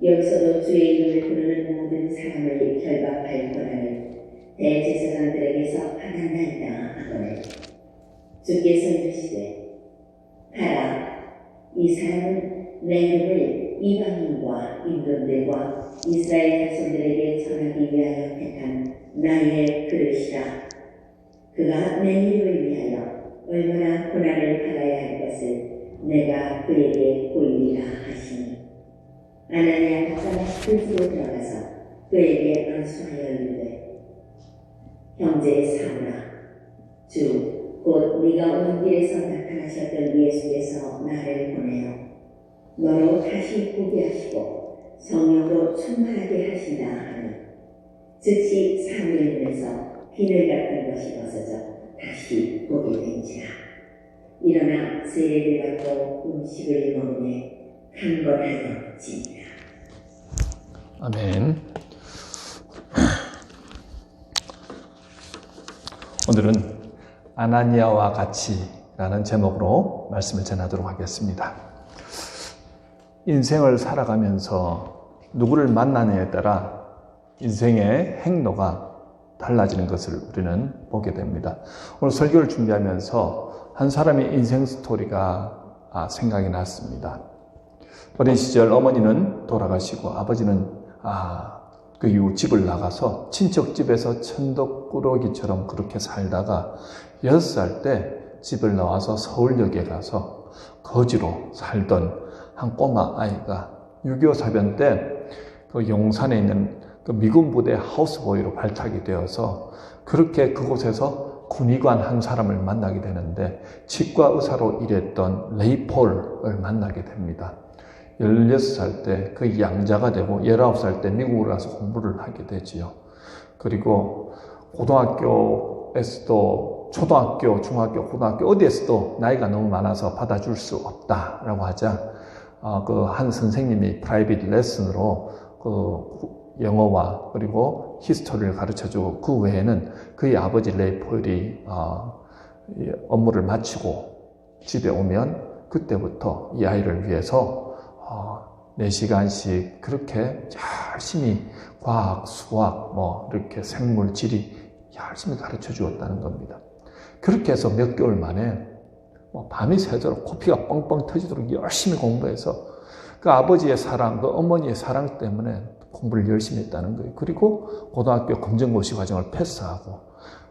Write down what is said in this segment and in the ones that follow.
여기서도 주의 이름을 부르는 모든 사람을 결박할 권한을 대제사장들에게서 받았나이다 하거늘 주께서 이르시되 가라, 이 사람은 내 이름을 이방인과 임금들과 이스라엘 자손들에게 전하기 위하여 택한 나의 그릇이라. 그가 내 이름을 위하여 얼마나 고난을 받아야 할 것을 내가 그에게 보이리라 하시니, 아나니아 박사가 그 집으로 들어가서 그에게 안수하여 이르되, 형제 사울아, 주 곧 네가 오는 길에서 나타나셨던 예수께서 나를 보내어 너로 다시 보게 하시고 성령으로 충만하게 하신다 하니, 즉시 사울의 눈에서 비늘 같은 것이 벗어져 다시 보게 된지라. 일어나 세례를 받고 음식을 먹으며 강건하였지니라. 아멘. 오늘은 아나니아와 같이라는 제목으로 말씀을 전하도록 하겠습니다. 인생을 살아가면서 누구를 만나느냐에 따라 인생의 행로가 달라지는 것을 우리는 보게 됩니다. 오늘 설교를 준비하면서 한 사람의 인생 스토리가 생각이 났습니다. 어린 시절 어머니는 돌아가시고 아버지는 그 이후 집을 나가서 친척 집에서 천덕꾸러기처럼 그렇게 살다가 6살 때 집을 나와서 서울역에 가서 거지로 살던 한 꼬마 아이가 6.25 사변 때 그 용산에 있는 그 미군 부대 하우스보이로 발탁이 되어서 그렇게 그곳에서 군의관 한 사람을 만나게 되는데, 치과 의사로 일했던 레이폴을 만나게 됩니다. 16살 때 그 양자가 되고 19살 때 미국으로 가서 공부를 하게 되지요. 그리고 고등학교에서도 초등학교, 중학교, 고등학교 어디에서도 나이가 너무 많아서 받아줄 수 없다라고 하자 그 한 선생님이 프라이빗 레슨으로 그 영어와 그리고 히스토리를 가르쳐주고, 그 외에는 그의 아버지 레이폴이 업무를 마치고 집에 오면 그때부터 이 아이를 위해서 4시간씩 그렇게 열심히 과학, 수학, 이렇게 생물, 지리 열심히 가르쳐 주었다는 겁니다. 그렇게 해서 몇 개월 만에 밤이 새도록 코피가 뻥뻥 터지도록 열심히 공부해서 그 아버지의 사랑, 그 어머니의 사랑 때문에 공부를 열심히 했다는 거예요. 그리고 고등학교 검정고시 과정을 패스하고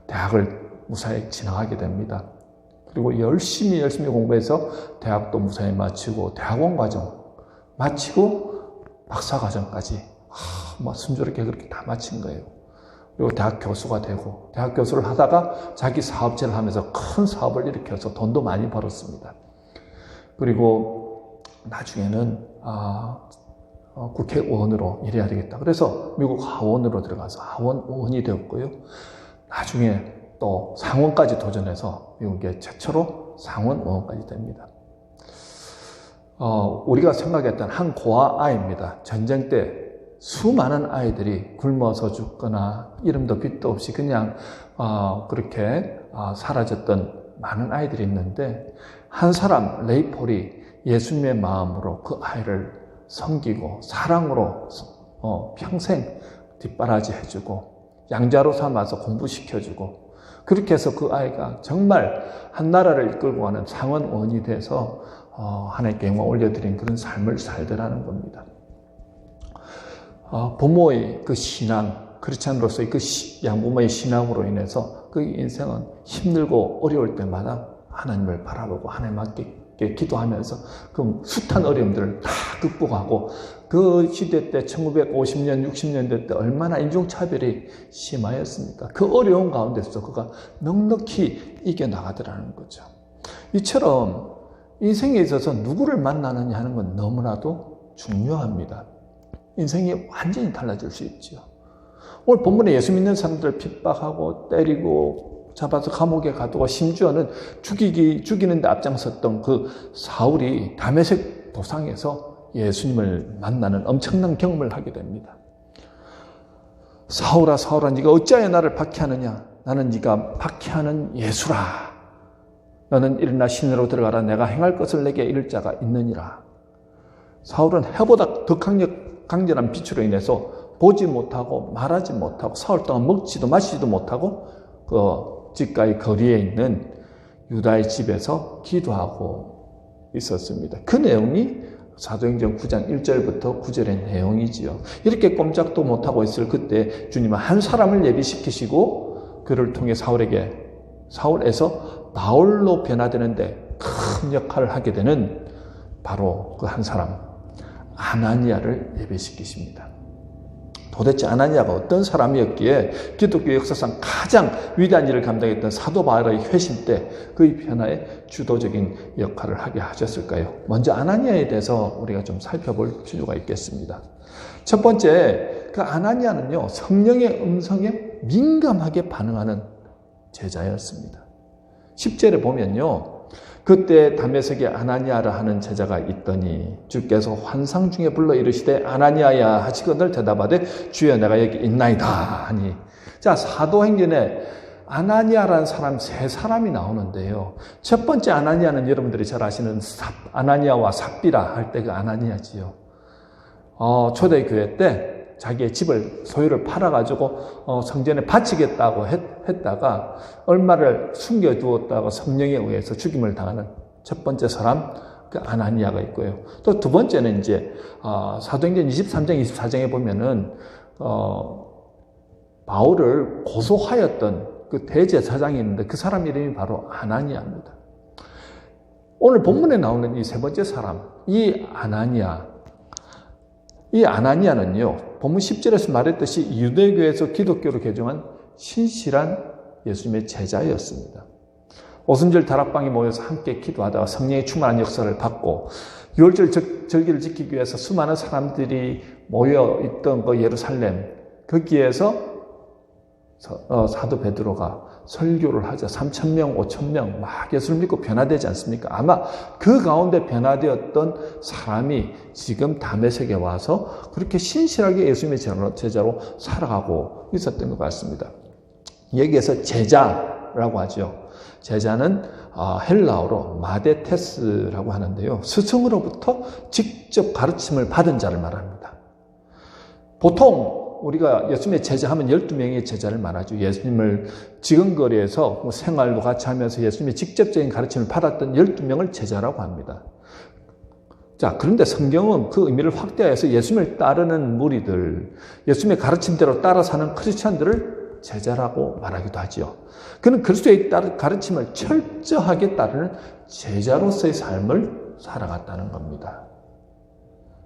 대학을 무사히 진학하게 됩니다. 그리고 열심히 공부해서 대학도 무사히 마치고 대학원 과정 마치고 박사 과정까지 순조롭게 그렇게 다 마친 거예요. 그리고 대학 교수가 되고, 대학 교수를 하다가 자기 사업체를 하면서 큰 사업을 일으켜서 돈도 많이 벌었습니다. 그리고 나중에는 국회의원으로 일해야 되겠다. 그래서 미국 하원으로 들어가서 하원 의원이 되었고요. 나중에 또 상원까지 도전해서 미국의 최초로 상원 의원까지 됩니다. 우리가 생각했던 한 고아 아이입니다. 전쟁 때 수많은 아이들이 굶어서 죽거나 이름도 빛도 없이 그냥 그렇게 사라졌던 많은 아이들이 있는데, 한 사람 레이폴이 예수님의 마음으로 그 아이를 섬기고 사랑으로 평생 뒷바라지 해주고 양자로 삼아서 공부시켜주고, 그렇게 해서 그 아이가 정말 한 나라를 이끌고 가는 상원의원이 돼서 하나님께 영광 올려드린 그런 삶을 살더라는 겁니다. 부모의 그 신앙, 크리스찬으로서의 그 양부모의 신앙으로 인해서 그 인생은 힘들고 어려울 때마다 하나님을 바라보고 하나님께 기도하면서 그 숱한 어려움들을 다 극복하고, 그 시대 때 1950년, 60년대 때 얼마나 인종차별이 심하였습니까? 그 어려운 가운데서 그가 넉넉히 이겨나가더라는 거죠. 이처럼 인생에 있어서 누구를 만나느냐 하는 건 너무나도 중요합니다. 인생이 완전히 달라질 수 있죠. 오늘 본문에 예수 믿는 사람들을 핍박하고 때리고 잡아서 감옥에 가두고 심지어는 죽이는데 앞장섰던 그 사울이 다메섹 도상에서 예수님을 만나는 엄청난 경험을 하게 됩니다. 사울아 사울아 네가 어찌하여 나를 박해하느냐? 나는 네가 박해하는 예수라. 너는 일어나 시내로 들어가라. 내가 행할 것을 내게 이를 자가 있느니라. 사울은 해보다 더 강렬한 빛으로 인해서 보지 못하고 말하지 못하고 사흘 동안 먹지도 마시지도 못하고 그 집가의 거리에 있는 유다의 집에서 기도하고 있었습니다. 그 내용이 사도행전 9장 1절부터 9절의 내용이지요. 이렇게 꼼짝도 못하고 있을 그때 주님은 한 사람을 예비시키시고 그를 통해 사울에서 바울로 변화되는데 큰 역할을 하게 되는 바로 그 한 사람 아나니아를 예배시키십니다. 도대체 아나니아가 어떤 사람이었기에 기독교 역사상 가장 위대한 일을 감당했던 사도 바울의 회심 때 그의 변화에 주도적인 역할을 하게 하셨을까요? 먼저 아나니아에 대해서 우리가 좀 살펴볼 필요가 있겠습니다. 첫 번째, 그 아나니아는요, 성령의 음성에 민감하게 반응하는 제자였습니다. 10절에 보면요, 그때 다메섹에 아나니아라 하는 제자가 있더니 주께서 환상 중에 불러 이르시되 아나니아야 하시거늘 대답하되 주여 내가 여기 있나이다 하니. 자, 사도행전에 아나니아라는 사람 세 사람이 나오는데요. 첫 번째 아나니아는 여러분들이 잘 아시는 아나니아와 삽비라 할 때 그 아나니아지요. 초대교회 때 자기의 집을 소유를 팔아가지고 성전에 바치겠다고 했다가 얼마를 숨겨두었다가 성령에 의해서 죽임을 당하는 첫 번째 사람 그 아나니아가 있고요. 또 두 번째는 이제 사도행전 23장 24장에 보면은 바울을 고소하였던 그 대제사장이 있는데 그 사람 이름이 바로 아나니아입니다. 오늘 본문에 나오는 이 세 번째 사람, 이 아나니아는요, 본문 10절에서 말했듯이 유대교에서 기독교로 개종한 신실한 예수님의 제자였습니다. 오순절 다락방에 모여서 함께 기도하다가 성령의 충만한 역사를 받고 유월절 절기를 지키기 위해서 수많은 사람들이 모여있던 그 예루살렘, 거기에서 사도 베드로가 설교를 하자 3,000명, 5,000명 막 예수를 믿고 변화되지 않습니까? 아마 그 가운데 변화되었던 사람이 지금 다메섹에 와서 그렇게 신실하게 예수님의 제자로 살아가고 있었던 것 같습니다. 여기에서 제자라고 하죠. 제자는 헬라어로 마데테스라고 하는데요. 스승으로부터 직접 가르침을 받은 자를 말합니다. 보통 우리가 예수님의 제자하면 12명의 제자를 말하죠. 예수님을 지근거리에서 생활도 같이 하면서 예수님의 직접적인 가르침을 받았던 12명을 제자라고 합니다. 자, 그런데 성경은 그 의미를 확대해서 예수님을 따르는 무리들, 예수님의 가르침대로 따라 사는 크리스찬들을 제자라고 말하기도 하죠. 그는 그리스도의 가르침을 철저하게 따르는 제자로서의 삶을 살아갔다는 겁니다.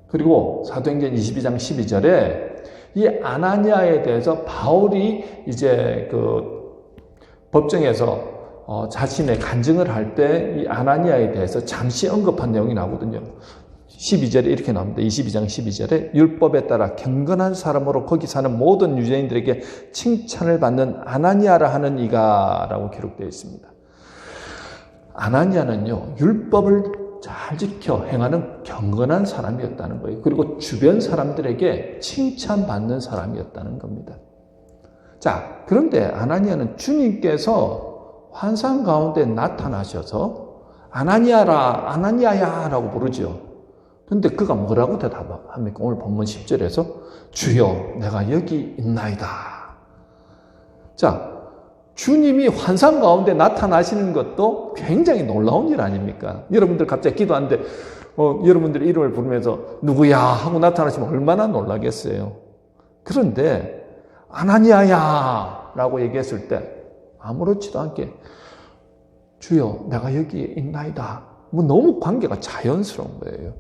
그리고 사도행전 22장 12절에 이 아나니아에 대해서 바울이 이제 그 법정에서 자신의 간증을 할 때 이 아나니아에 대해서 잠시 언급한 내용이 나오거든요. 12절에 이렇게 나옵니다. 22장 12절에 율법에 따라 경건한 사람으로 거기 사는 모든 유대인들에게 칭찬을 받는 아나니아라 하는 이가 라고 기록되어 있습니다. 아나니아는요, 율법을 잘 지켜 행하는 경건한 사람이었다는 거예요. 그리고 주변 사람들에게 칭찬받는 사람이었다는 겁니다. 자, 그런데 아나니아는 주님께서 환상 가운데 나타나셔서 아나니아라, 아나니아야 라고 부르죠. 그런데 그가 뭐라고 대답합니까? 오늘 본문 10절에서 주여 내가 여기 있나이다. 자, 주님이 환상 가운데 나타나시는 것도 굉장히 놀라운 일 아닙니까? 여러분들 갑자기 기도하는데 여러분들의 이름을 부르면서 누구야 하고 나타나시면 얼마나 놀라겠어요. 그런데 아나니아야 라고 얘기했을 때 아무렇지도 않게 주여 내가 여기에 있나이다. 너무 관계가 자연스러운 거예요.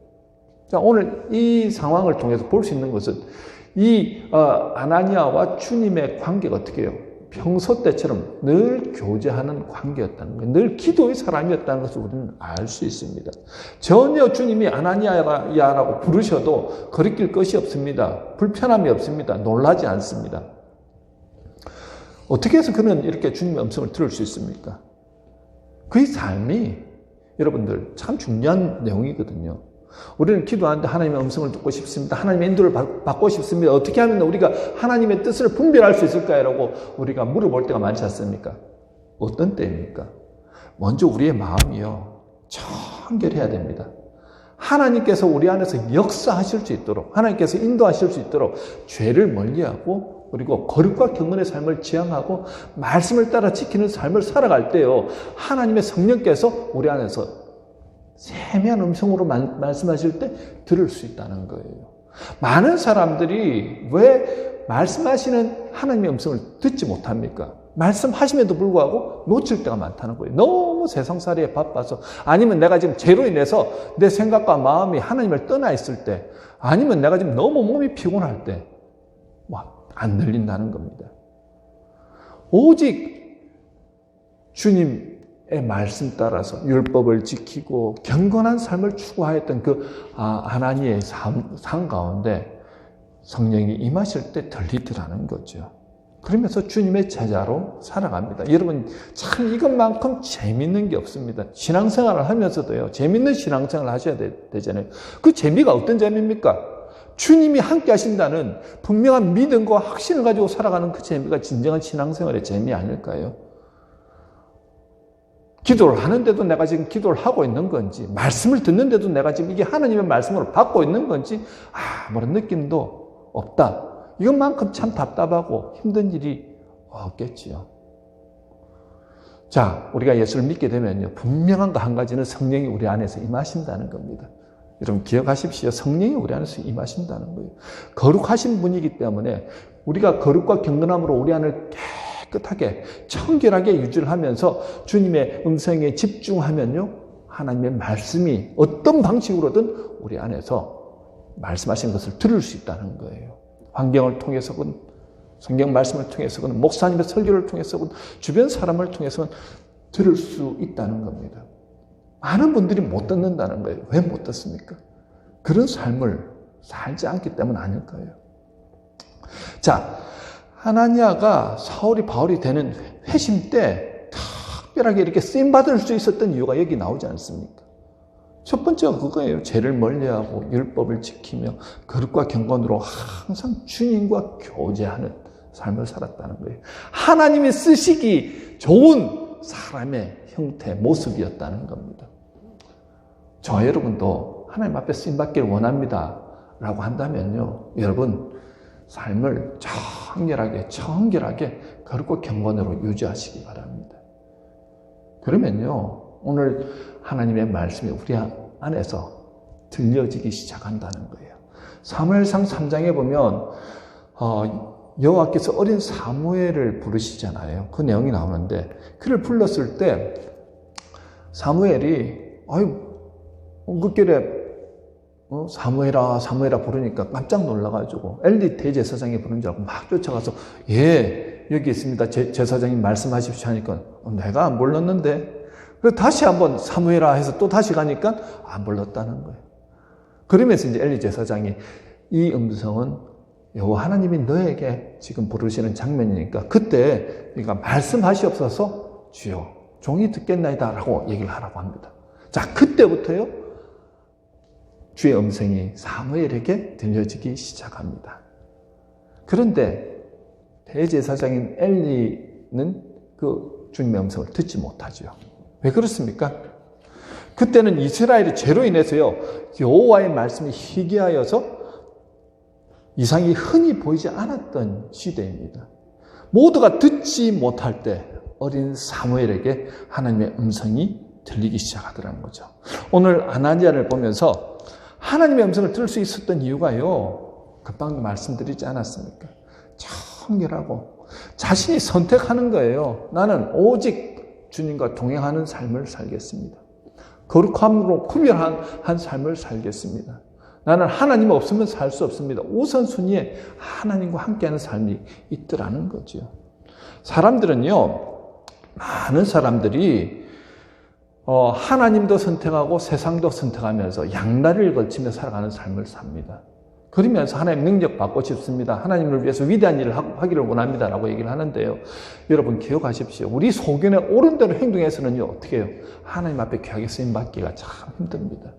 자, 오늘 이 상황을 통해서 볼 수 있는 것은 이 아나니아와 주님의 관계가 어떻게 해요? 평소 때처럼 늘 교제하는 관계였다는 거예요. 늘 기도의 사람이었다는 것을 우리는 알 수 있습니다. 전혀 주님이 아나니아라고 부르셔도 거리낄 것이 없습니다. 불편함이 없습니다. 놀라지 않습니다. 어떻게 해서 그는 이렇게 주님의 음성을 들을 수 있습니까? 그의 삶이 여러분들 참 중요한 내용이거든요. 우리는 기도하는데 하나님의 음성을 듣고 싶습니다. 하나님의 인도를 받고 싶습니다. 어떻게 하면 우리가 하나님의 뜻을 분별할 수 있을까요? 라고 우리가 물어볼 때가 많지 않습니까? 어떤 때입니까? 먼저 우리의 마음이요, 청결해야 됩니다. 하나님께서 우리 안에서 역사하실 수 있도록, 하나님께서 인도하실 수 있도록 죄를 멀리하고 그리고 거룩과 경건의 삶을 지향하고 말씀을 따라 지키는 삶을 살아갈 때요, 하나님의 성령께서 우리 안에서 세미한 음성으로 말씀하실 때 들을 수 있다는 거예요. 많은 사람들이 왜 말씀하시는 하나님의 음성을 듣지 못합니까? 말씀하심에도 불구하고 놓칠 때가 많다는 거예요. 너무 세상살이에 바빠서, 아니면 내가 지금 죄로 인해서 내 생각과 마음이 하나님을 떠나 있을 때, 아니면 내가 지금 너무 몸이 피곤할 때 안 들린다는 겁니다. 오직 주님의 말씀 따라서 율법을 지키고 경건한 삶을 추구하였던 그 하나님의 삶 가운데 성령이 임하실 때 들리더라는 거죠. 그러면서 주님의 제자로 살아갑니다. 여러분, 참 이것만큼 재밌는 게 없습니다. 신앙생활을 하면서도요, 재밌는 신앙생활을 하셔야 되잖아요. 그 재미가 어떤 재미입니까? 주님이 함께 하신다는 분명한 믿음과 확신을 가지고 살아가는 그 재미가 진정한 신앙생활의 재미 아닐까요? 기도를 하는데도 내가 지금 기도를 하고 있는 건지, 말씀을 듣는데도 내가 지금 이게 하나님의 말씀으로 받고 있는 건지 아무런 느낌도 없다. 이것만큼 참 답답하고 힘든 일이 없겠지요. 자, 우리가 예수를 믿게 되면요, 분명한 거 한 가지는 성령이 우리 안에서 임하신다는 겁니다. 여러분 기억하십시오. 성령이 우리 안에서 임하신다는 거예요. 거룩하신 분이기 때문에 우리가 거룩과 경건함으로 우리 안을 깨끗하게 청결하게 유지를 하면서 주님의 음성에 집중하면요, 하나님의 말씀이 어떤 방식으로든 우리 안에서 말씀하신 것을 들을 수 있다는 거예요. 환경을 통해서건, 성경 말씀을 통해서건, 목사님의 설교를 통해서건, 주변 사람을 통해서건 들을 수 있다는 겁니다. 많은 분들이 못 듣는다는 거예요. 왜 못 듣습니까? 그런 삶을 살지 않기 때문 아닐까요? 자, 하나니아가 사울이 바울이 되는 회심 때 특별하게 이렇게 쓰임받을 수 있었던 이유가 여기 나오지 않습니까? 첫 번째가 그거예요. 죄를 멀리하고 율법을 지키며 거룩과 경건으로 항상 주님과 교제하는 삶을 살았다는 거예요. 하나님이 쓰시기 좋은 사람의 형태, 모습이었다는 겁니다. 저 여러분도 하나님 앞에 쓰임받기를 원합니다 라고 한다면요, 여러분 삶을 청결하게 거룩과 경건으로 유지하시기 바랍니다. 그러면요, 오늘 하나님의 말씀이 우리 안에서 들려지기 시작한다는 거예요. 사무엘상 3장에 보면 여호와께서 어린 사무엘을 부르시잖아요. 그 내용이 나오는데, 그를 불렀을 때 사무엘이 엉긋결에 사무엘아 부르니까 깜짝 놀라가지고 엘리 대제사장이 부른 줄 알고 막 쫓아가서, 예, 여기 있습니다, 제사장님 말씀하십시오 하니까 내가 안 불렀는데, 그래서 다시 한번 사무엘아 해서 또 다시 가니까 안 불렀다는 거예요. 그러면서 이제 엘리 제사장이, 이 음성은 여호와 하나님이 너에게 지금 부르시는 장면이니까 그때 그러니까 말씀하시옵소서 주여 종이 듣겠나이다 라고 얘기를 하라고 합니다. 자, 그때부터요 주의 음성이 사무엘에게 들려지기 시작합니다. 그런데 대제사장인 엘리는 그 주님의 음성을 듣지 못하죠. 왜 그렇습니까? 그때는 이스라엘의 죄로 인해서요, 여호와의 말씀이 희귀하여서 이상이 흔히 보이지 않았던 시대입니다. 모두가 듣지 못할 때 어린 사무엘에게 하나님의 음성이 들리기 시작하더라는 거죠. 오늘 아나니아를 보면서 하나님의 음성을 들을 수 있었던 이유가요, 금방 말씀드리지 않았습니까? 청결하고 자신이 선택하는 거예요. 나는 오직 주님과 동행하는 삶을 살겠습니다. 거룩함으로 구별한 삶을 살겠습니다. 나는 하나님 없으면 살 수 없습니다. 우선순위에 하나님과 함께하는 삶이 있더라는 거죠. 사람들은요, 많은 사람들이 하나님도 선택하고 세상도 선택하면서 양날을 걸치며 살아가는 삶을 삽니다. 그러면서 하나님 능력 받고 싶습니다, 하나님을 위해서 위대한 일을 하기를 원합니다 라고 얘기를 하는데요, 여러분 기억하십시오. 우리 소견에 옳은 대로 행동해서는요, 어떻게 해요? 하나님 앞에 귀하게 쓰임받기가 참 힘듭니다.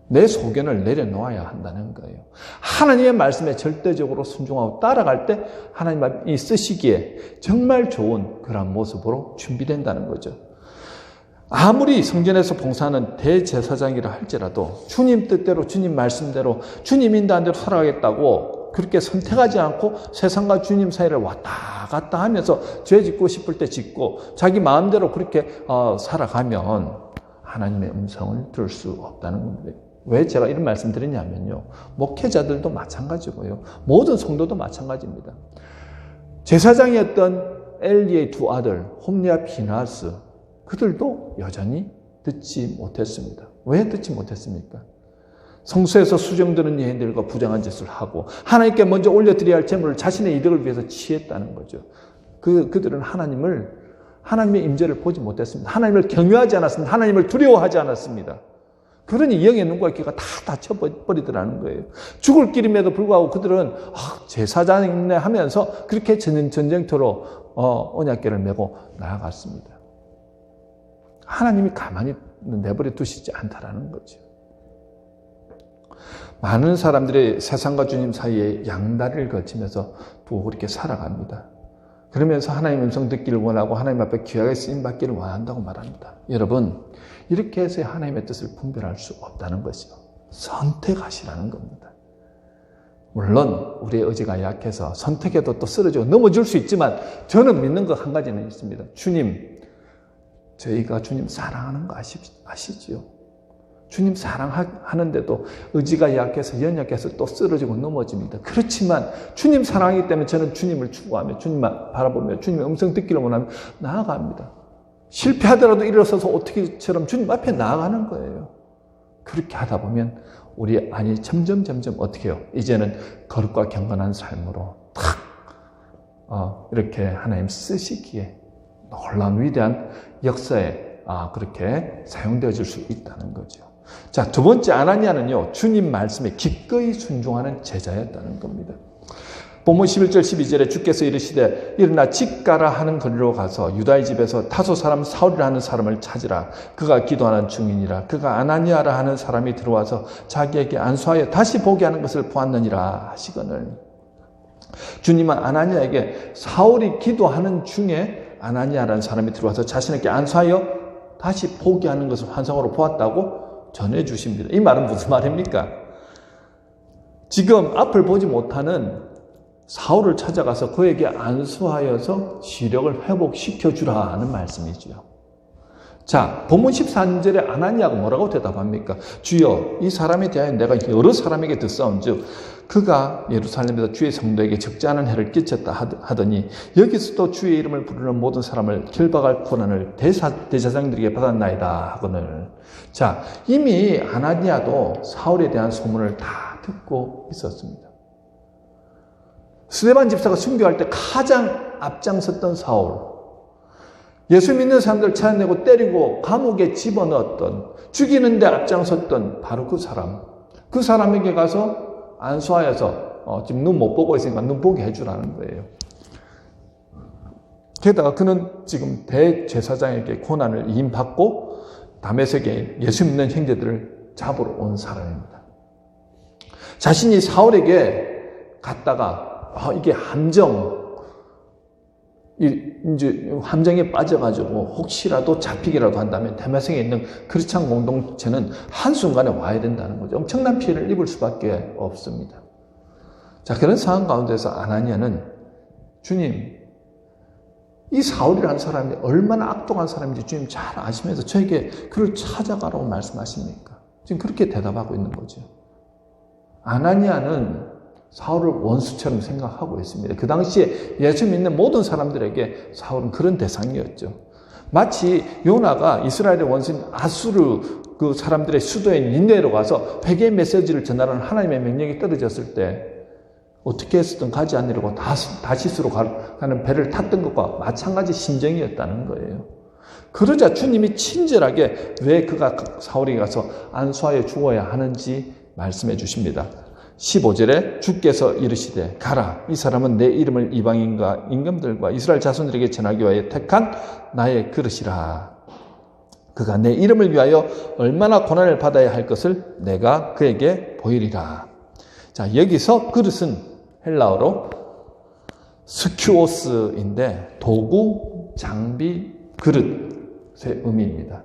내 소견을 내려놓아야 한다는 거예요. 하나님의 말씀에 절대적으로 순종하고 따라갈 때 하나님이 쓰시기에 정말 좋은 그런 모습으로 준비된다는 거죠. 아무리 성전에서 봉사하는 대제사장이라 할지라도 주님 뜻대로 주님 말씀대로 주님 인도한 대로 살아가겠다고 그렇게 선택하지 않고 세상과 주님 사이를 왔다 갔다 하면서 죄 짓고 싶을 때 짓고 자기 마음대로 그렇게 살아가면 하나님의 음성을 들을 수 없다는 겁니다. 왜 제가 이런 말씀 드리냐면요. 목회자들도 마찬가지고요. 모든 성도도 마찬가지입니다. 제사장이었던 엘리의 두 아들 홈리와 비나스 그들도 여전히 듣지 못했습니다. 왜 듣지 못했습니까? 성소에서 수정드는 여인들과 부정한 짓을 하고 하나님께 먼저 올려드려야 할 재물을 자신의 이득을 위해서 취했다는 거죠. 그들은 하나님의 임재를 보지 못했습니다. 하나님을 경외하지 않았습니다. 하나님을 두려워하지 않았습니다. 그러니 영의 눈과 귀가 다 닫혀버리더라는 거예요. 죽을 길임에도 불구하고 그들은 제사장이네 하면서 그렇게 전쟁터로 언약궤를 메고 나아갔습니다. 하나님이 가만히 내버려 두시지 않다라는 거죠. 많은 사람들이 세상과 주님 사이에 양다리를 거치면서 또 그렇게 살아갑니다. 그러면서 하나님의 음성 듣기를 원하고 하나님 앞에 귀하게 쓰임받기를 원한다고 말합니다. 여러분, 이렇게 해서 하나님의 뜻을 분별할 수 없다는 것이요. 선택하시라는 겁니다. 물론 우리의 의지가 약해서 선택해도 또 쓰러지고 넘어질 수 있지만 저는 믿는 것 한 가지는 있습니다. 주님, 저희가 주님 사랑하는 거 아시지요? 주님 사랑하는데도 의지가 약해서 연약해서 또 쓰러지고 넘어집니다. 그렇지만 주님 사랑하기 때문에 저는 주님을 추구하며 주님만 바라보며 주님의 음성 듣기를 원하며 나아갑니다. 실패하더라도 일어서서 어떻게처럼 주님 앞에 나아가는 거예요. 그렇게 하다 보면 우리 안이 점점 어떻게 해요? 이제는 거룩과 경건한 삶으로 이렇게 하나님 쓰시기에 놀라운 위대한 역사에 그렇게 사용되어질 수 있다는 거죠. 자, 두 번째 아나니아는요, 주님 말씀에 기꺼이 순종하는 제자였다는 겁니다. 본문 11절 12절에 주께서 이르시되 일어나 집가라 하는 거리로 가서 유다의 집에서 타소 사람 사울이라 하는 사람을 찾으라. 그가 기도하는 중이니라. 그가 아나니아라 하는 사람이 들어와서 자기에게 안수하여 다시 보게 하는 것을 보았느니라 하시거늘. 주님은 아나니아에게 사울이 기도하는 중에 아나니아라는 사람이 들어와서 자신에게 안수하여 다시 보게 하는 것을 환상으로 보았다고 전해주십니다. 이 말은 무슨 말입니까? 지금 앞을 보지 못하는 사울을 찾아가서 그에게 안수하여서 시력을 회복시켜주라 하는 말씀이지요. 자, 본문 13절에 아나니아가 뭐라고 대답합니까? 주여, 이 사람에 대하여 내가 여러 사람에게 듣사온즉 그가 예루살렘에서 주의 성도에게 적지 않은 해를 끼쳤다 하더니 여기서도 주의 이름을 부르는 모든 사람을 결박할 권한을 대제사장들에게 받았나이다 하거늘. 자, 이미 아나니아도 사울에 대한 소문을 다 듣고 있었습니다. 스데반 집사가 순교할 때 가장 앞장섰던 사울, 예수 믿는 사람들 찾아내고 때리고 감옥에 집어넣었던, 죽이는 데 앞장섰던 바로 그 사람에게 가서 안수하여서 지금 눈 못 보고 있으니까 눈 보게 해주라는 거예요. 게다가 그는 지금 대제사장에게 고난을 이임받고 다메섹에 예수 믿는 형제들을 잡으러 온 사람입니다. 자신이 사울에게 갔다가 이게 함정에 빠져가지고 혹시라도 잡히기라도 한다면 다메섹에 있는 크리스찬 공동체는 한순간에 와야 된다는 거죠. 엄청난 피해를 입을 수밖에 없습니다. 자, 그런 상황 가운데서 아나니아는 주님, 이 사울이라는 사람이 얼마나 악독한 사람인지 주님 잘 아시면서 저에게 그를 찾아가라고 말씀하십니까? 지금 그렇게 대답하고 있는 거죠. 아나니아는 사울을 원수처럼 생각하고 있습니다. 그 당시에 예수 믿는 모든 사람들에게 사울은 그런 대상이었죠. 마치 요나가 이스라엘의 원수인 아수르 그 사람들의 수도인 닌네로 가서 회개의 메시지를 전하라는 하나님의 명령이 떨어졌을 때 어떻게 해서든 가지 않으려고 다시스로 가는 배를 탔던 것과 마찬가지 심정이었다는 거예요. 그러자 주님이 친절하게 왜 그가 사울에게 가서 안수하여 죽어야 하는지 말씀해 주십니다. 15절에 주께서 이르시되 가라, 이 사람은 내 이름을 이방인과 임금들과 이스라엘 자손들에게 전하기 위하여 택한 나의 그릇이라. 그가 내 이름을 위하여 얼마나 고난을 받아야 할 것을 내가 그에게 보이리라. 자, 여기서 그릇은 헬라어로 스큐오스인데 도구, 장비, 그릇의 의미입니다.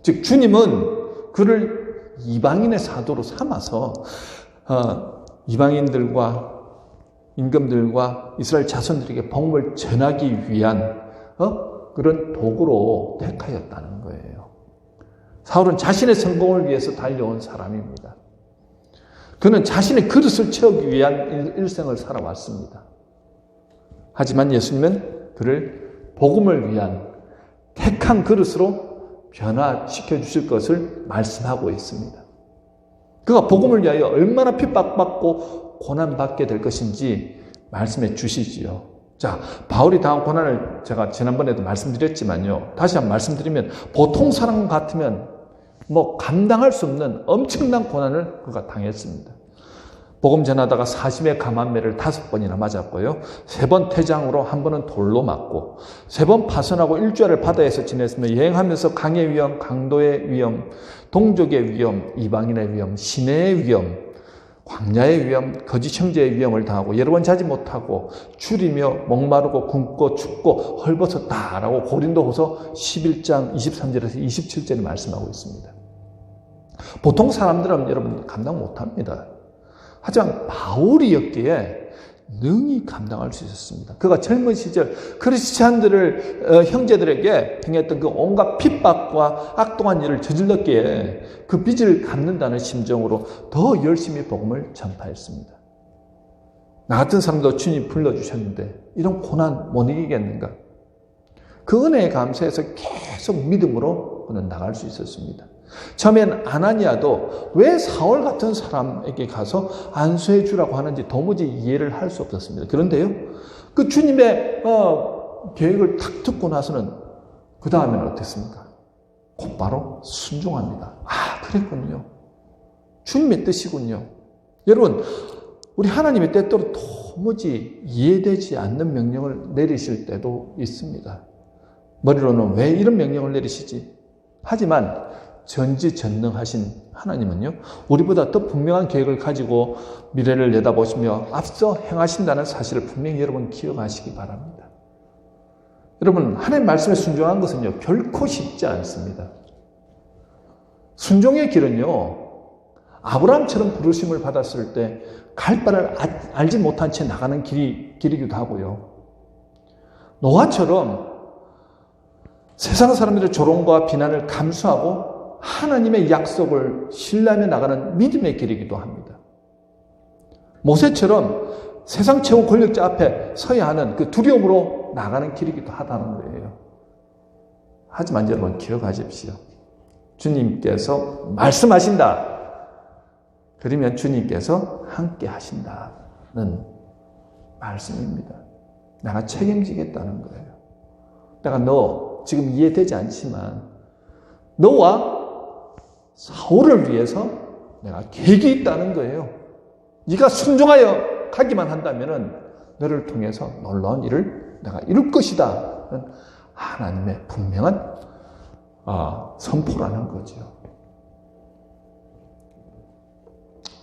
즉 주님은 그를 이방인의 사도로 삼아서 이방인들과 임금들과 이스라엘 자손들에게 복음을 전하기 위한 그런 도구로 택하였다는 거예요. 사울은 자신의 성공을 위해서 달려온 사람입니다. 그는 자신의 그릇을 채우기 위한 일생을 살아왔습니다. 하지만 예수님은 그를 복음을 위한 택한 그릇으로 변화시켜 주실 것을 말씀하고 있습니다. 그가 복음을 위하여 얼마나 핍박받고 고난받게 될 것인지 말씀해 주시지요. 자, 바울이 당한 고난을 제가 지난번에도 말씀드렸지만요. 다시 한번 말씀드리면 보통 사람 같으면 감당할 수 없는 엄청난 고난을 그가 당했습니다. 복음 전하다가 40의 감한매를 5번이나 맞았고요. 3번 태장으로 1번은 돌로 맞고 3번 파선하고 일주일을 바다에서 지냈으며 여행하면서 강의 위험, 강도의 위험, 동족의 위험, 이방인의 위험, 시내의 위험, 광야의 위험, 거짓 형제의 위험을 당하고 여러 번 자지 못하고 줄이며 목마르고 굶고 춥고 헐벗었다라고 고린도후서 11장 23절에서 27절에 말씀하고 있습니다. 보통 사람들은 여러분 감당 못합니다. 하지만 바울이었기에 능히 감당할 수 있었습니다. 그가 젊은 시절 크리스찬들을 형제들에게 행했던 그 온갖 핍박과 악동한 일을 저질렀기에 그 빚을 갚는다는 심정으로 더 열심히 복음을 전파했습니다. 나 같은 사람도 주님 불러주셨는데 이런 고난 못 이기겠는가? 그 은혜에 감사해서 계속 믿음으로 그는 나갈 수 있었습니다. 처음엔 아나니아도 왜 사울 같은 사람에게 가서 안수해 주라고 하는지 도무지 이해를 할 수 없었습니다. 그런데요, 그 주님의 계획을 탁 듣고 나서는 그 다음에는 어땠습니까? 곧바로 순종합니다. 아, 그랬군요. 주님의 뜻이군요. 여러분, 우리 하나님의 때때로 도무지 이해되지 않는 명령을 내리실 때도 있습니다. 머리로는 왜 이런 명령을 내리시지? 하지만 전지전능하신 하나님은요, 우리보다 더 분명한 계획을 가지고 미래를 내다보시며 앞서 행하신다는 사실을 분명히 여러분 기억하시기 바랍니다. 여러분, 하나님 말씀에 순종한 것은요, 결코 쉽지 않습니다. 순종의 길은요, 아브라함처럼 부르심을 받았을 때 갈 바를 알지 못한 채 나가는 길이기도 하고요. 노아처럼 세상 사람들의 조롱과 비난을 감수하고 하나님의 약속을 신뢰하며 나가는 믿음의 길이기도 합니다. 모세처럼 세상 최고 권력자 앞에 서야 하는 그 두려움으로 나가는 길이기도 하다는 거예요. 하지만 여러분 기억하십시오. 주님께서 말씀하신다. 그러면 주님께서 함께 하신다는 말씀입니다. 내가 책임지겠다는 거예요. 내가 너 지금 이해되지 않지만 너와 사울을 위해서 내가 계획이 있다는 거예요. 네가 순종하여 가기만 한다면 너를 통해서 놀라운 일을 내가 이룰 것이다. 하나님의 분명한 선포라는 거죠.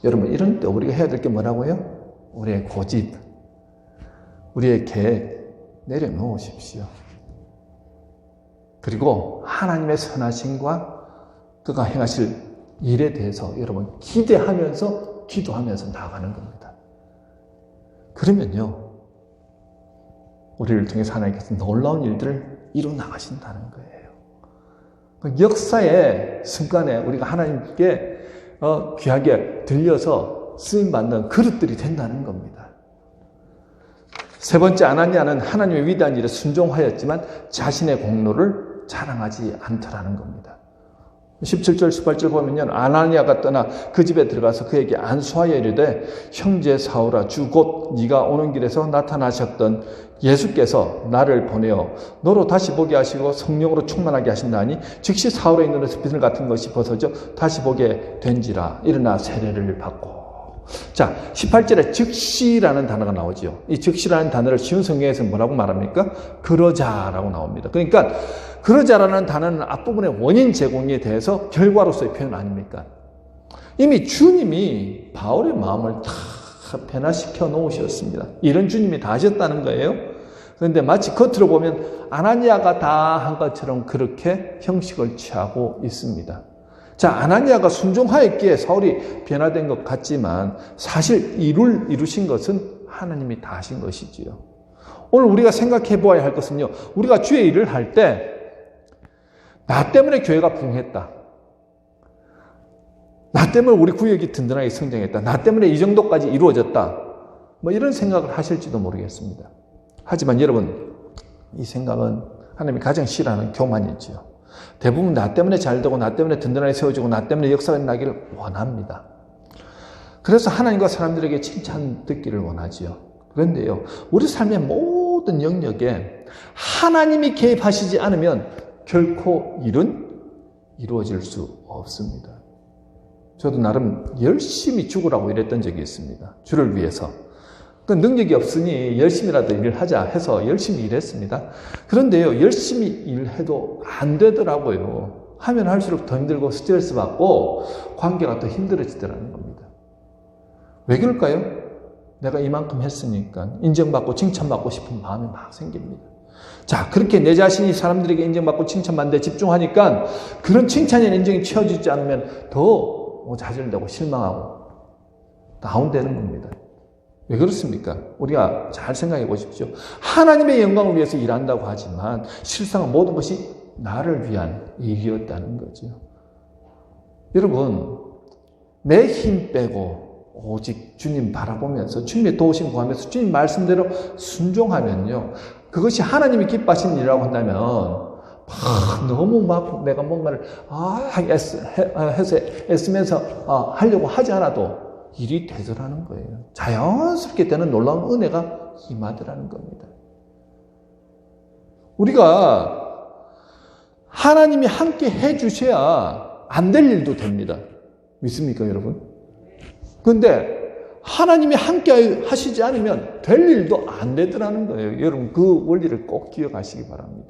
여러분, 이런 때 우리가 해야 될 게 뭐라고요? 우리의 고집, 우리의 계획 내려놓으십시오. 그리고 하나님의 선하심과 그가 행하실 일에 대해서 여러분 기대하면서 기도하면서 나아가는 겁니다. 그러면요, 우리를 통해서 하나님께서 놀라운 일들을 이루어 나가신다는 거예요. 역사의 순간에 우리가 하나님께 귀하게 들려서 쓰임받는 그릇들이 된다는 겁니다. 세 번째, 아나니아는 하나님의 위대한 일에 순종하였지만 자신의 공로를 자랑하지 않더라는 겁니다. 17절, 18절 보면요, 아나니아가 떠나 그 집에 들어가서 그에게 안수하여 이르되 형제 사울아, 주 곧 네가 오는 길에서 나타나셨던 예수께서 나를 보내어 너로 다시 보게 하시고 성령으로 충만하게 하신다니 즉시 사울의 눈에서 비늘 같은 것이 벗어져 다시 보게 된지라. 일어나 세례를 받고. 자, 18절에 즉시라는 단어가 나오죠. 이 즉시라는 단어를 쉬운 성경에서 뭐라고 말합니까? 그러자라고 나옵니다. 그러니까 그러자라는 단어는 앞부분의 원인 제공에 대해서 결과로서의 표현 아닙니까? 이미 주님이 바울의 마음을 다 변화시켜 놓으셨습니다. 이런 주님이 다 하셨다는 거예요. 그런데 마치 겉으로 보면 아나니아가 다 한 것처럼 그렇게 형식을 취하고 있습니다. 자, 아나니아가 순종하였기에 사울이 변화된 것 같지만 사실 이루신 것은 하나님이 다 하신 것이지요. 오늘 우리가 생각해 보아야 할 것은요, 우리가 주의 일을 할 때 나 때문에 교회가 부흥했다, 나 때문에 우리 구역이 든든하게 성장했다, 나 때문에 이 정도까지 이루어졌다, 뭐 이런 생각을 하실지도 모르겠습니다. 하지만 여러분, 이 생각은 하나님이 가장 싫어하는 교만이지요. 대부분 나 때문에 잘되고 나 때문에 든든하게 세워지고 나 때문에 역사가 나기를 원합니다. 그래서 하나님과 사람들에게 칭찬 듣기를 원하지요. 그런데요, 우리 삶의 모든 영역에 하나님이 개입하시지 않으면 결코 일은 이루어질 수 없습니다. 저도 나름 열심히 죽으라고 일했던 적이 있습니다. 주를 위해서. 그 능력이 없으니 열심히라도 일을 하자 해서 열심히 일했습니다. 그런데요, 열심히 일해도 안 되더라고요. 하면 할수록 더 힘들고 스트레스 받고 관계가 더 힘들어지더라는 겁니다. 왜 그럴까요? 내가 이만큼 했으니까 인정받고 칭찬받고 싶은 마음이 막 생깁니다. 자, 그렇게 내 자신이 사람들에게 인정받고 칭찬받는 데 집중하니까 그런 칭찬이나 인정이 채워지지 않으면 더 좌절되고 실망하고 다운되는 겁니다. 왜 그렇습니까? 우리가 잘 생각해 보십시오. 하나님의 영광을 위해서 일한다고 하지만 실상은 모든 것이 나를 위한 일이었다는 거죠. 여러분, 내 힘 빼고 오직 주님 바라보면서 주님의 도우심 구하면서 주님 말씀대로 순종하면요, 그것이 하나님이 기뻐하시는 일이라고 한다면 너무 막 내가 뭔가를 해서 애쓰면서 하려고 하지 않아도 일이 되더라는 거예요. 자연스럽게 되는 놀라운 은혜가 임하더라는 겁니다. 우리가 하나님이 함께 해주셔야 안 될 일도 됩니다. 믿습니까, 여러분? 그런데 하나님이 함께 하시지 않으면 될 일도 안 되더라는 거예요. 여러분, 그 원리를 꼭 기억하시기 바랍니다.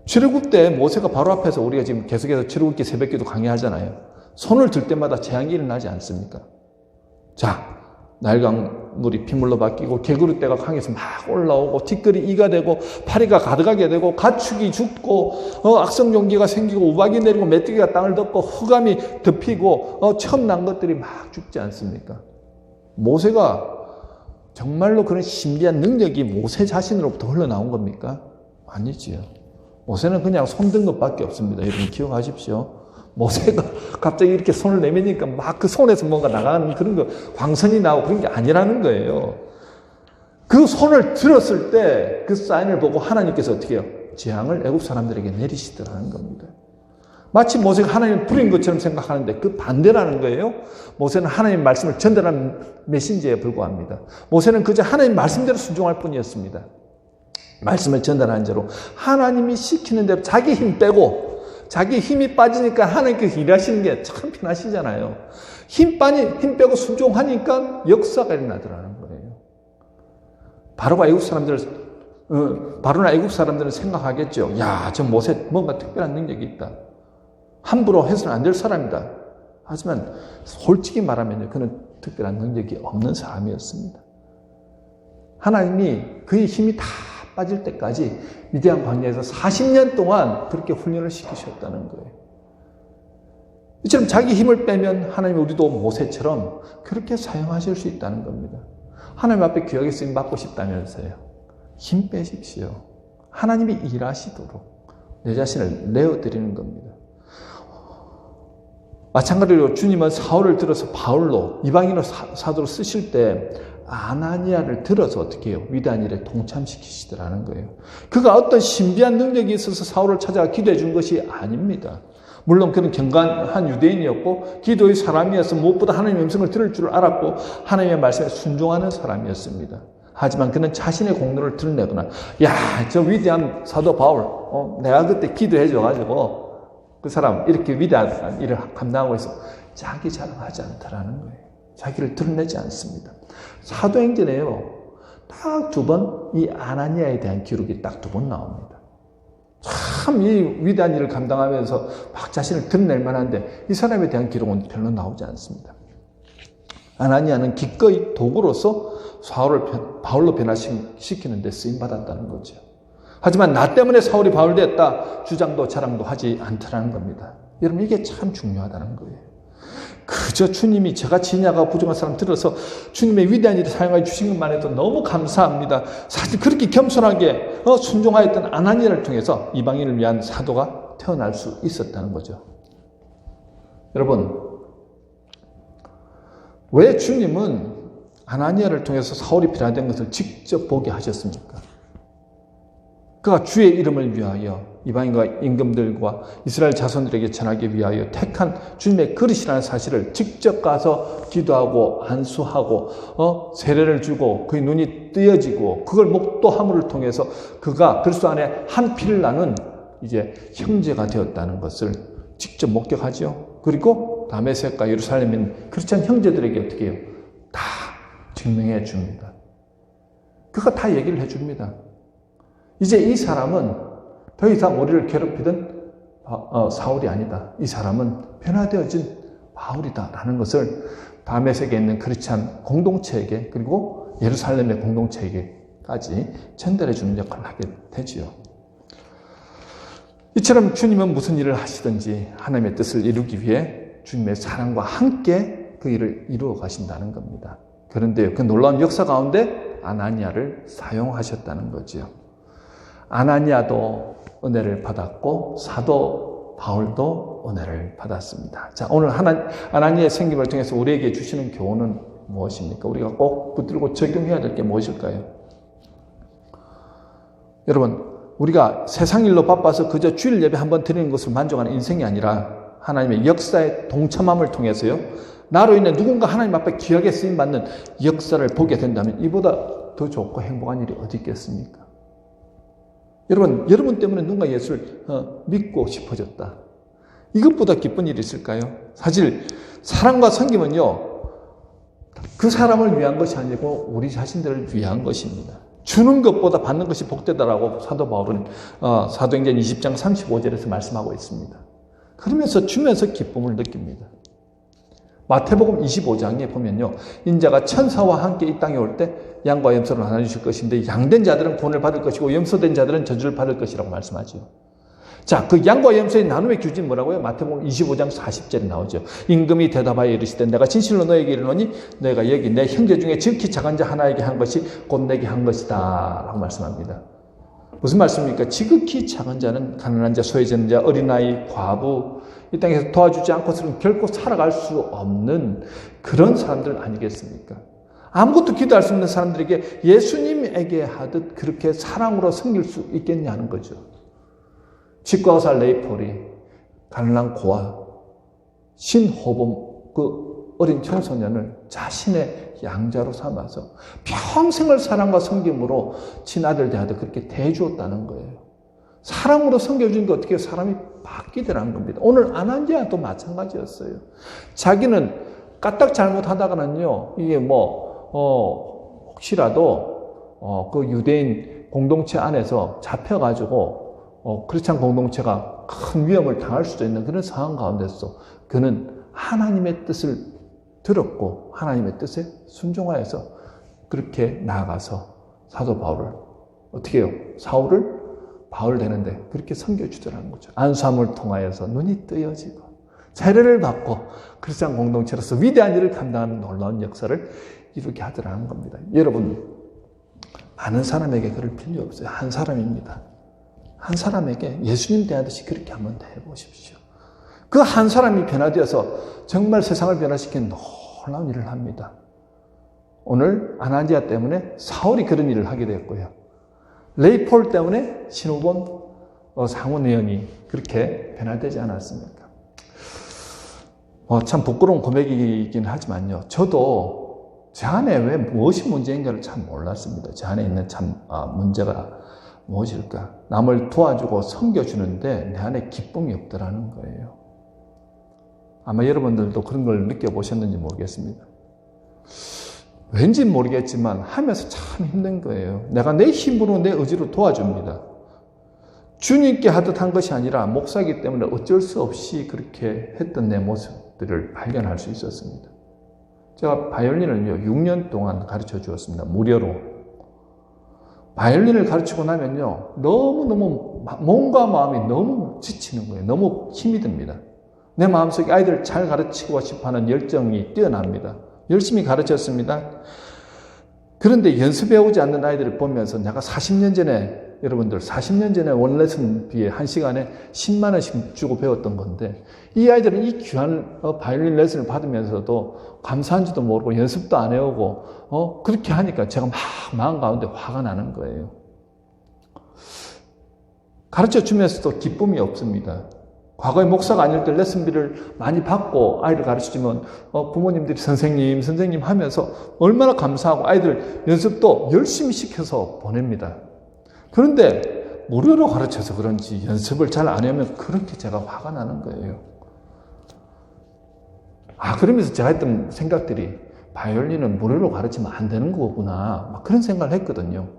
출애굽 때 모세가 바로 앞에서 우리가 지금 계속해서 출애굽기 새벽기도 강의하잖아요. 손을 들 때마다 재앙이 일어나지 않습니까? 자, 나일강물이 피물로 바뀌고 개구리떼가 강에서 막 올라오고 티끌이 이가 되고 파리가 가득하게 되고 가축이 죽고 악성종기가 생기고 우박이 내리고 메뚜기가 땅을 덮고 흑암이 덮이고 처음 난 것들이 막 죽지 않습니까? 모세가 정말로 그런 신비한 능력이 모세 자신으로부터 흘러나온 겁니까? 아니지요. 모세는 그냥 손든 것밖에 없습니다. 여러분 기억하십시오. 모세가 갑자기 이렇게 손을 내미니까 막 그 손에서 뭔가 나가는 그런 거, 광선이 나오고 그런 게 아니라는 거예요. 그 손을 들었을 때 그 사인을 보고 하나님께서 어떻게 해요? 재앙을 애굽 사람들에게 내리시더라는 겁니다. 마치 모세가 하나님을 부린 것처럼 생각하는데 그 반대라는 거예요. 모세는 하나님 말씀을 전달하는 메신저에 불과합니다. 모세는 그저 하나님 말씀대로 순종할 뿐이었습니다. 말씀을 전달하는 대로 하나님이 시키는 대로 자기 힘 빼고, 자기 힘이 빠지니까 하나님께서 일하시는 게 참 편하시잖아요. 힘 빼고 순종하니까 역사가 일어나더라는 거예요. 바로나 애굽 사람들은 생각하겠죠. 야, 저 모세 뭔가 특별한 능력이 있다. 함부로 해서는 안 될 사람이다. 하지만 솔직히 말하면요, 그는 특별한 능력이 없는 사람이었습니다. 하나님이 그의 힘이 다 빠질 때까지 미디안 광야에서 40년 동안 그렇게 훈련을 시키셨다는 거예요. 이처럼 자기 힘을 빼면 하나님이 우리도 모세처럼 그렇게 사용하실 수 있다는 겁니다. 하나님 앞에 귀하게 쓰임 받고 싶다면서요. 힘 빼십시오. 하나님이 일하시도록 내 자신을 내어드리는 겁니다. 마찬가지로 주님은 사울을 들어서 바울로 이방인으로 사도로 쓰실 때 아나니아를 들어서 어떻게 해요? 위대한 일에 동참시키시더라는 거예요. 그가 어떤 신비한 능력이 있어서 사울을 찾아가 기도해 준 것이 아닙니다. 물론 그는 경건한 유대인이었고 기도의 사람이어서 무엇보다 하나님의 음성을 들을 줄 알았고 하나님의 말씀에 순종하는 사람이었습니다. 하지만 그는 자신의 공로를 드러내거나, 야, 저 위대한 사도 바울, 내가 그때 기도해 줘가지고 그 사람 이렇게 위대한 일을 감당하고 있어, 자기 자랑하지 않더라는 거예요. 자기를 드러내지 않습니다. 사도행전에요, 딱 2번 이 아나니아에 대한 기록이 딱 2번 나옵니다. 참 이 위대한 일을 감당하면서 막 자신을 드러낼 만한데 이 사람에 대한 기록은 별로 나오지 않습니다. 아나니아는 기꺼이 도구로서 사울을 바울로 변화시키는 데 쓰임받았다는 거죠. 하지만 나 때문에 사울이 바울 됐다 주장도 자랑도 하지 않더라는 겁니다. 여러분, 이게 참 중요하다는 거예요. 그저 주님이 저같이 인약하고 부정한 사람 들어서 주님의 위대한 일을 사용하여 주신 것만 해도 너무 감사합니다. 사실 그렇게 겸손하게 순종하였던 아나니아를 통해서 이방인을 위한 사도가 태어날 수 있었다는 거죠. 여러분, 왜 주님은 아나니아를 통해서 사울이 변화된 것을 직접 보게 하셨습니까? 그가 주의 이름을 위하여 이방인과 임금들과 이스라엘 자손들에게 전하기 위하여 택한 주님의 그릇이라는 사실을 직접 가서 기도하고 안수하고 세례를 주고 그의 눈이 뜨여지고 그걸 목도함을 통해서 그가 그리스도 안에 한 피를 나눈 이제 형제가 되었다는 것을 직접 목격하죠. 그리고 다메섹과 예루살렘에 있는 크리스찬 형제들에게 어떻게 해요? 다 증명해 줍니다. 그가 다 얘기를 해줍니다. 이제 이 사람은 더 이상 우리를 괴롭히던 사울이 아니다. 이 사람은 변화되어진 바울이다라는 것을 다메섹에 있는 크리스찬 공동체에게 그리고 예루살렘의 공동체에게까지 전달해 주는 역할을 하게 되지요. 이처럼 주님은 무슨 일을 하시든지 하나님의 뜻을 이루기 위해 주님의 사랑과 함께 그 일을 이루어 가신다는 겁니다. 그런데 그 놀라운 역사 가운데 아나니아를 사용하셨다는 거죠. 아나니아도 은혜를 받았고 사도 바울도 은혜를 받았습니다. 자, 오늘 아나니아의 생김을 통해서 우리에게 주시는 교훈은 무엇입니까? 우리가 꼭 붙들고 적용해야 될 게 무엇일까요? 여러분, 우리가 세상 일로 바빠서 그저 주일 예배 한번 드리는 것을 만족하는 인생이 아니라 하나님의 역사에 동참함을 통해서요, 나로 인해 누군가 하나님 앞에 귀하게 쓰임받는 역사를 보게 된다면 이보다 더 좋고 행복한 일이 어디 있겠습니까? 여러분 때문에 누군가 예수를 믿고 싶어졌다. 이것보다 기쁜 일이 있을까요? 사실 사랑과 섬김은요, 그 사람을 위한 것이 아니고 우리 자신들을 위한 것입니다. 주는 것보다 받는 것이 복되다라고 사도 바울은 사도행전 20장 35절에서 말씀하고 있습니다. 그러면서 주면서 기쁨을 느낍니다. 마태복음 25장에 보면요, 인자가 천사와 함께 이 땅에 올 때 양과 염소를 나눠주실 것인데 양된 자들은 구원을 받을 것이고 염소된 자들은 저주를 받을 것이라고 말씀하죠. 자, 그 양과 염소의 나눔의 규칙이 뭐라고요? 마태복음 25장 40절에 나오죠. 임금이 대답하여 이르시되 내가 진실로 너에게 이르노니 내가 여기 내 형제 중에 지극히 작은 자 하나에게 한 것이 곧 내게 한 것이다 라고 말씀합니다. 무슨 말씀입니까? 지극히 작은 자는 가난한 자, 소외되는 자, 어린아이, 과부, 이 땅에서 도와주지 않고서는 결코 살아갈 수 없는 그런 사람들 아니겠습니까? 아무것도 기도할 수 없는 사람들에게 예수님에게 하듯 그렇게 사랑으로 섬길 수 있겠냐는 거죠. 치과의사 레이폴이 가난한 고아 신호범 그 어린 청소년을 자신의 양자로 삼아서 평생을 사랑과 섬김으로 친아들 대하듯 그렇게 대해주었다는 거예요. 사랑으로 섬겨준 게 어떻게 사람이 바뀌더라는 겁니다. 오늘 아나니아도 마찬가지였어요. 자기는 까딱 잘못하다가는요, 이게 혹시라도 그 유대인 공동체 안에서 잡혀가지고 크리스찬 공동체가 큰 위험을 당할 수도 있는 그런 상황 가운데서 그는 하나님의 뜻을 들었고 하나님의 뜻에 순종하여서 그렇게 나아가서 사도 바울을 어떻게 해요? 사울을 바울 되는데 그렇게 섬겨주더라는 거죠. 안수함을 통하여서 눈이 뜨여지고 세례를 받고 크리스찬 공동체로서 위대한 일을 감당하는 놀라운 역사를 이루게 하더라는 겁니다. 여러분, 많은 사람에게 그럴 필요 없어요. 한 사람입니다. 한 사람에게 예수님 대하듯이 그렇게 한번 해보십시오. 그 한 사람이 변화되어서 정말 세상을 변화시키는 놀라운 일을 합니다. 오늘 아나니아 때문에 사울이 그런 일을 하게 되었고요. 레이폴 때문에 신호범 상원의원이 그렇게 변화되지 않았습니까? 참 부끄러운 고백이긴 하지만요. 저도 제 안에 왜 무엇이 문제인가를 참 몰랐습니다. 제 안에 있는 문제가 무엇일까? 남을 도와주고 섬겨주는데 내 안에 기쁨이 없더라는 거예요. 아마 여러분들도 그런 걸 느껴보셨는지 모르겠습니다. 왠지 모르겠지만 하면서 참 힘든 거예요. 내가 내 힘으로 내 의지로 도와줍니다. 주님께 하듯 한 것이 아니라 목사이기 때문에 어쩔 수 없이 그렇게 했던 내 모습들을 발견할 수 있었습니다. 제가 바이올린을요 6년 동안 가르쳐 주었습니다. 무료로. 바이올린을 가르치고 나면요 너무너무 몸과 마음이 너무 지치는 거예요. 너무 힘이 듭니다. 내 마음속에 아이들을 잘 가르치고 싶어하는 열정이 뛰어납니다. 열심히 가르쳤습니다. 그런데 연습해오지 않는 아이들을 보면서 내가 40년 전에 여러분들 40년 전에 원레슨비에 1시간에 10만 원씩 주고 배웠던 건데 이 아이들은 이 귀한 바이올린 레슨을 받으면서도 감사한지도 모르고 연습도 안 해오고 그렇게 하니까 제가 막 마음 가운데 화가 나는 거예요. 가르쳐 주면서도 기쁨이 없습니다. 과거에 목사가 아닐 때 레슨비를 많이 받고 아이를 가르치면 부모님들이 선생님 하면서 얼마나 감사하고 아이들 연습도 열심히 시켜서 보냅니다. 그런데 무료로 가르쳐서 그런지 연습을 잘 안 하면 그렇게 제가 화가 나는 거예요. 그러면서 제가 했던 생각들이 바이올린은 무료로 가르치면 안 되는 거구나 막 그런 생각을 했거든요.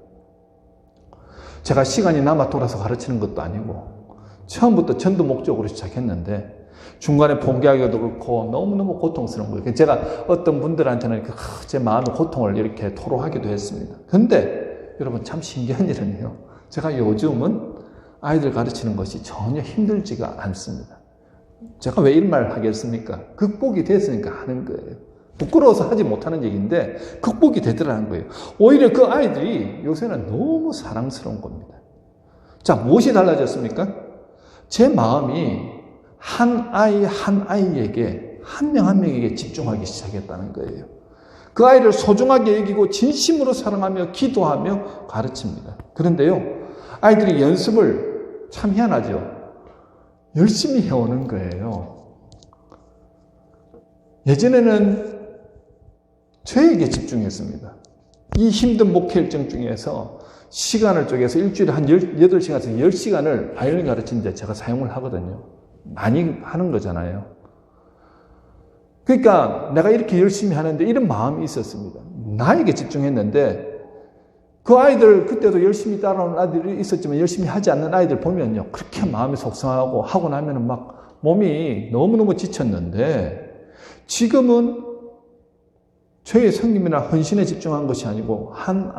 제가 시간이 남아 돌아서 가르치는 것도 아니고 처음부터 전도 목적으로 시작했는데 중간에 포기하기도 그렇고 너무너무 고통스러운 거예요. 제가 어떤 분들한테는 제 마음의 고통을 이렇게 토로하기도 했습니다. 근데 여러분 참 신기한 일은요. 제가 요즘은 아이들 가르치는 것이 전혀 힘들지가 않습니다. 제가 왜 이런 말을 하겠습니까? 극복이 됐으니까 하는 거예요. 부끄러워서 하지 못하는 얘기인데 극복이 되더라는 거예요. 오히려 그 아이들이 요새는 너무 사랑스러운 겁니다. 자, 무엇이 달라졌습니까? 제 마음이 한 아이에게 한 명 한 명에게 집중하기 시작했다는 거예요. 그 아이를 소중하게 여기고 진심으로 사랑하며 기도하며 가르칩니다. 그런데요, 아이들이 연습을 참 희한하죠. 열심히 해오는 거예요. 예전에는 저에게 집중했습니다. 이 힘든 목회 일정 중에서 시간을 쪼개서 일주일에 한 8시간에서 10시간을 바이올린 가르치는데 제가 사용을 하거든요. 많이 하는 거잖아요. 그러니까 내가 이렇게 열심히 하는데 이런 마음이 있었습니다. 나에게 집중했는데 그 아이들 그때도 열심히 따라오는 아이들이 있었지만 열심히 하지 않는 아이들 보면요. 그렇게 마음이 속상하고 하고 나면은 막 몸이 너무너무 지쳤는데 지금은 저의 성김이나 헌신에 집중한 것이 아니고 한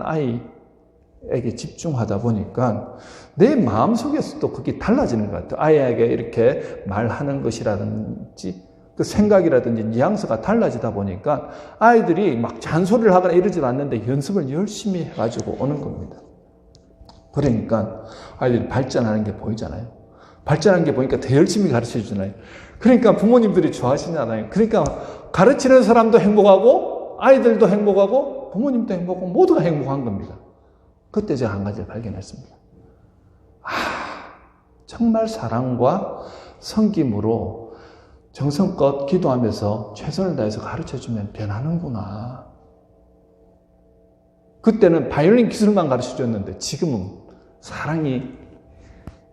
아이에게 집중하다 보니까 내 마음속에서도 그게 달라지는 것 같아요. 아이에게 이렇게 말하는 것이라든지 그 생각이라든지 뉘앙스가 달라지다 보니까 아이들이 막 잔소리를 하거나 이러지도 않는데 연습을 열심히 해가지고 오는 겁니다. 그러니까 아이들이 발전하는 게 보이잖아요. 발전하는 게 보니까 더 열심히 가르쳐 주잖아요. 그러니까 부모님들이 좋아하시잖아요. 그러니까 가르치는 사람도 행복하고 아이들도 행복하고 부모님도 행복하고 모두가 행복한 겁니다. 그때 제가 한 가지를 발견했습니다. 정말 사랑과 섬김으로 정성껏 기도하면서 최선을 다해서 가르쳐주면 변하는구나. 그때는 바이올린 기술만 가르쳐줬는데 지금은 사랑이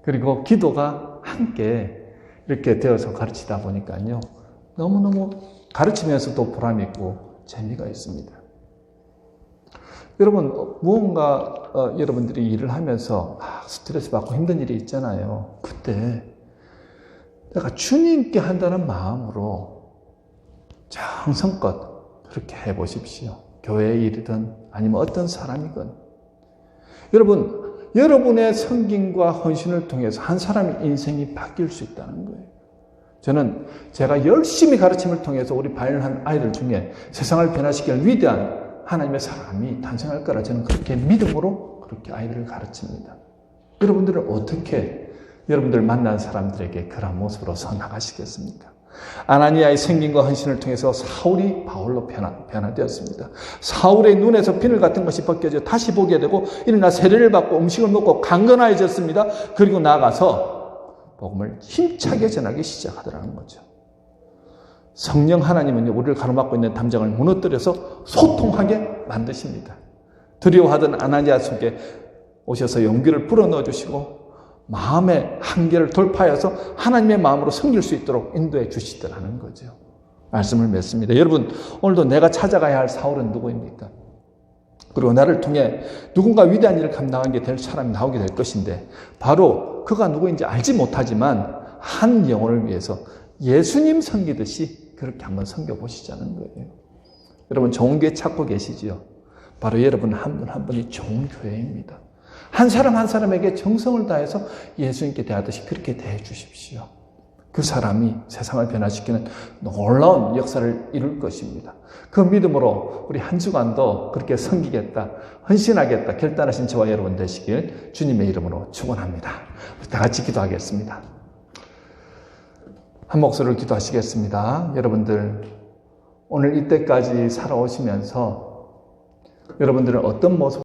그리고 기도가 함께 이렇게 되어서 가르치다 보니까요. 너무너무 가르치면서도 보람이 있고 재미가 있습니다. 여러분 무언가 여러분들이 일을 하면서 스트레스 받고 힘든 일이 있잖아요. 그때 내가 주님께 한다는 마음으로 정성껏 그렇게 해보십시오. 교회의 일이든 아니면 어떤 사람이건. 여러분, 여러분의 섬김과 헌신을 통해서 한 사람의 인생이 바뀔 수 있다는 거예요. 저는 제가 열심히 가르침을 통해서 우리 바이올린 아이들 중에 세상을 변화시킬 위대한 하나님의 사람이 탄생할 거라 저는 그렇게 믿음으로 그렇게 아이들을 가르칩니다. 여러분들은 어떻게 여러분들 만난 사람들에게 그런 모습으로 서 나가시겠습니까? 아나니아의 생김과 헌신을 통해서 사울이 바울로 변화되었습니다. 사울의 눈에서 비늘 같은 것이 벗겨져 다시 보게 되고 일어나 세례를 받고 음식을 먹고 강건해졌습니다. 그리고 나가서 복음을 힘차게 전하기 시작하더라는 거죠. 성령 하나님은 우리를 가로막고 있는 담장을 무너뜨려서 소통하게 만드십니다. 두려워하던 아나니아 속에 오셔서 용기를 불어넣어 주시고 마음의 한계를 돌파해서 하나님의 마음으로 섬길 수 있도록 인도해 주시더라는 거죠. 말씀을 맺습니다. 여러분, 오늘도 내가 찾아가야 할 사울은 누구입니까? 그리고 나를 통해 누군가 위대한 일을 감당하게 될 사람이 나오게 될 것인데 바로 그가 누구인지 알지 못하지만 한 영혼을 위해서 예수님 섬기듯이 그렇게 한번 섬겨보시자는 거예요. 여러분 좋은 교회 찾고 계시지요? 바로 여러분 한 분 한 분이 좋은 교회입니다. 한 사람 한 사람에게 정성을 다해서 예수님께 대하듯이 그렇게 대해 주십시오. 그 사람이 세상을 변화시키는 놀라운 역사를 이룰 것입니다. 그 믿음으로 우리 한 주간도 그렇게 섬기겠다, 헌신하겠다 결단하신 저와 여러분 되시길 주님의 이름으로 축원합니다. 다 같이 기도하겠습니다. 한 목소리로 기도하시겠습니다. 여러분들 오늘 이때까지 살아오시면서 여러분들은 어떤 모습